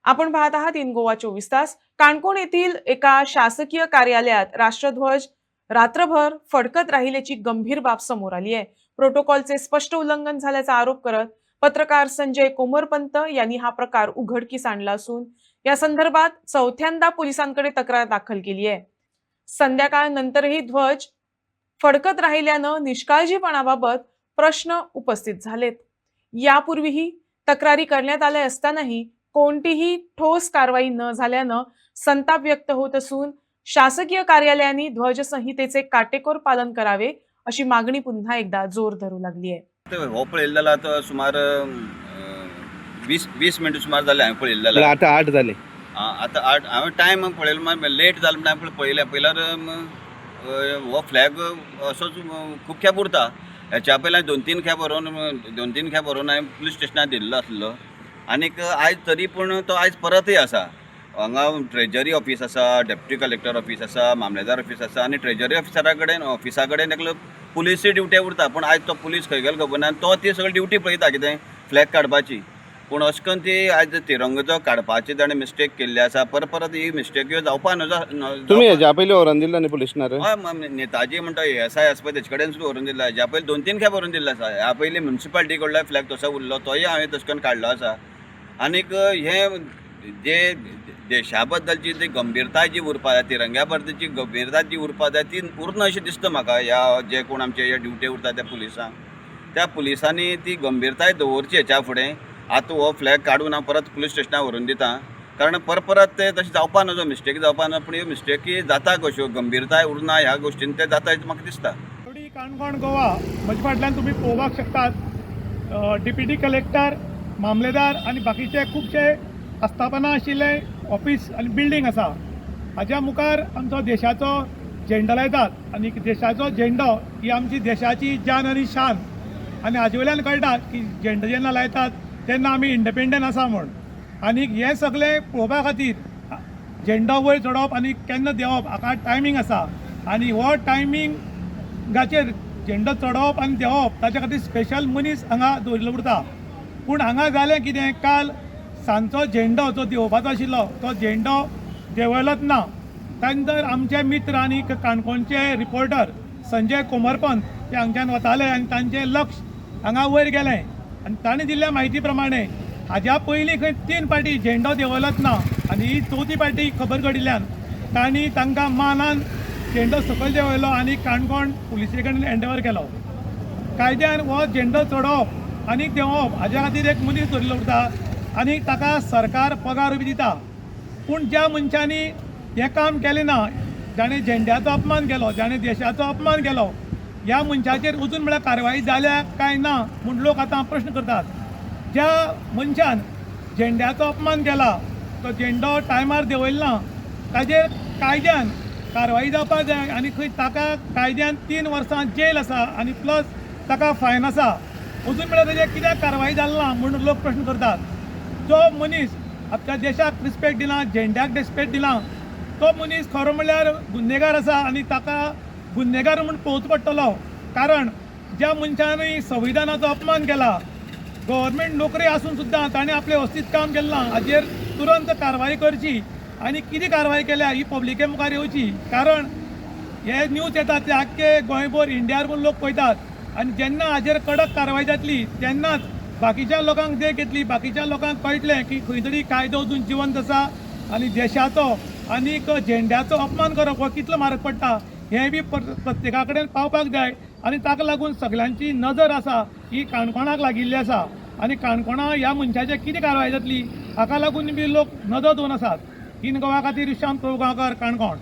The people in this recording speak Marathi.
आपण पाहत आहात इन गोवा 24 तास. काणकोण येथील एका शासकीय कार्यालयात राष्ट्रध्वज रात्रभर फडकत राहिल्याची गंभीर बाब समोर आली आहे. प्रोटोकॉलचे स्पष्ट उल्लंघन झाल्याचा आरोप करत पत्रकार संजय कोमरपंत यांनी हा प्रकार उघडकीस आणला असून या संदर्भात चौथ्यांदा पोलिसांकडे तक्रार दाखल केली आहे. संध्याकाळनंतरही ध्वज फडकत राहिल्यानं निष्काळजीपणाबाबत प्रश्न उपस्थित झालेत. यापूर्वीही तक्रारी करण्यात आल्या असतानाही कोणतीही ठोस कारवाई न झाल्यानं संताप व्यक्त होत असून शासकीय कार्यालयांनी ध्वज संहितेचे काटेकोर पालन करावे अशी मागणी पुन्हा एकदा जोर धरू लागली आहे. हो पळयल्लेलो आतां सुमार 20 मिनटां सुमार जाले हांवें पळयल्लेलो. आता 8 झाले. आतां 8 हांवें टायम पळयलो मागीर लेट जालो म्हणून हांवें पळयलें. पयल्यार हो फ्लॅग असोच खूब खेप उरता. हेच्या पयलीं 2-3 खेप व्हरून हांवें पुलीस स्टेशनार दिल्लो आसलो. आनीक आयज तरी पूण तो आयज परतय आसा. हांगा ट्रेजरी ऑफीस आसा, डेप्युटी कलेक्टर ऑफीस आसा, मामलेदार ऑफीस आसा आनी ट्रेजरी ऑफिसा कडेन एकलो पुलीस ड्युटी उरता. पूण आयज तो पुलीस खंय गेलो खबर ना. तो ती सगळी ड्युटी पळयता कितें फ्लॅग काडपाची. पूण अशें करून ती आयज तिरंगो काडपाची ताणें मिस्टेक केल्ली आसा. परत ही मिस्टेक जावपा न्हू. तुम्ही हेच्या पयलीं व्हरून दिल्लो न्ही पुलीस स्टेशनार? हय, नेताजी म्हणटा ASI आसा पळय तेचे कडेन सुद्दां व्हरून दिला. हेच्या पयलीं 2-3 खेप व्हरून दिल्लो आसा. ह्या पयलीं म्युन्सिपाल्टी कडलो फ्लॅग तसो उरलो, तोय हांवें तशें करून काडलो आसा. आनीक हे जे देशा बद्दलची जी गंभीरताय जी उरपा जाय, तिरंग्या बद्दलची गंभीरताय जी उरपा जाय ती उरना अशें दिसता म्हाका. ह्या जे कोण आमचे ह्या ड्युटी उरता त्या पुलिसांनी ती गंभीरताय दवरची हेच्या फुडें. आतां हो फ्लॅग काडून हांव परत पुलीस स्टेशनार व्हरून दितां. कारण परत ते तशें जावपा नजो, मिस्टेक जावपा ना. पूण ह्यो मिस्टेकी जाता कश्यो, गंभीरताय उरना ह्या गोश्टीन ते जाता अशें म्हाका दिसता. थोडी काणकोण गोवा म्हजे फाटल्यान तुमी पळोवपाक शकतात. डेप्युटी कलेक्टर, मामलेदार आनी बाकीचे खुबशे आस्थापना आशिल्ले ऑफीस आनी बिल्डींग आसा. हाच्या मुखार आमचो देशाचो झेंडो लायतात आनी देशाचो झेंडो ही आमची देशाची जान आनी शान. आनी हाजे वयल्यान कळटा की झेंडो जेन्ना लायतात तेन्ना आमी इंडिपेंडंट आसा म्हूण. आनी हे सगळे पळोवपा खातीर झेंडो वयर चडोवप आनी केन्ना देंवप हाका टायमींग आसा. आनी हो टायमिंगाचेर झेंडो चडोवप आनी देंवप ताच्या खातीर स्पेशल मनीस हांगा दवरिल्लो उरता. पूण हांगा जालें कितें, काल सांजचो झेंडो जो देंवोवपाचो आशिल्लो तो झेंडो देंवयलोच ना. त्यानंतर आमचे मित्र आनी काणकोणचे रिपोर्टर संजय कोमरपंत ते हांगच्यान वताले आनी तांचें लक्ष हांगा वयर गेलें. आनी ताणें दिल्ल्या म्हायती प्रमाणे हाज्या पयलीं खंय 3 फावटी झेंडो देंवयलोच ना. आनी ही 4थी फावटी खबर घडिल्ल्यान तांणी तांकां मानान झेंडो सकयल देंवयलो आनी काणकोण पुलिसे कडेन हँडओवर केलो. कायद्यान हो झेंडो चडोवप आनी देंवोवप हाज्या खातीर एक मनीस दवरिल्लो उरता आनी ताका सरकार पगार बी दिता. पूण ज्या मनशांनी हें काम केलें ना, जाणें झेंड्याचो अपमान केलो, जाणें देशाचो अपमान केलो, ह्या मनशाचेर अजून म्हळ्यार कारवाई जाल्या काय ना म्हूण लोक आतां प्रश्न करतात. ज्या मनशान झेंड्याचो अपमान केला, तो झेंडो टायमार देंवयलो ना, ताजेर कायद्यान कारवाई जावपाक जाय. आनी खंय ताका कायद्यान 3 वर्सां जेल आसा आनी प्लस ताका फायन आसा. अजून म्हळ्यार ताजेर कित्याक कारवाई जाली ना म्हणून लोक प्रश्न करतात. जो मनीस आपल्या देशाक रिस्पेक्ट दिला, झेंड्याक रिस्पेक्ट दिला, तो मनीस खरो म्हणल्यार गुन्हेगार आसा आनी ताका गुन्हेगार म्हूण पळोवचो पडटलो. कारण ज्या मनशांनी संविधानाचो अपमान केला, गव्हर्मेंट नोकरी आसून सुद्दां ताणें आपलें वेवस्थीत काम केलें ना, हाजेर तुरंत कारवाई करची. आनी कितें कारवाई केल्या ही पब्लिके मुखार येवची. कारण हे न्यूज येतात ते आख्खे गोंयभर इंडियाभर लोक पळयतात. आनी जेन्ना हाजेर कडक कारवाई जातली तेन्नाच बाकीच्या लोकांक देख येतली, बाकीच्या लोकांक कळटलें की खंय तरी कायदो अजून जिवंत आसा आनी देशाचो आनीक झेंड्याचो अपमान करप हो कितलो म्हारग पडटा हें बी प्रत्येका कडेन पावपाक जाय. आनी ताका लागून सगळ्यांची नजर आसा ही काणकोणाक लागिल्ली आसा. आनी काणकोणा ह्या मनशाचेर कितें कारवाय जातली हाका लागून बी लोक नदर दवरून आसात. इन गोवा खातीर विशांत प्रभुगांवकर, काणकोण.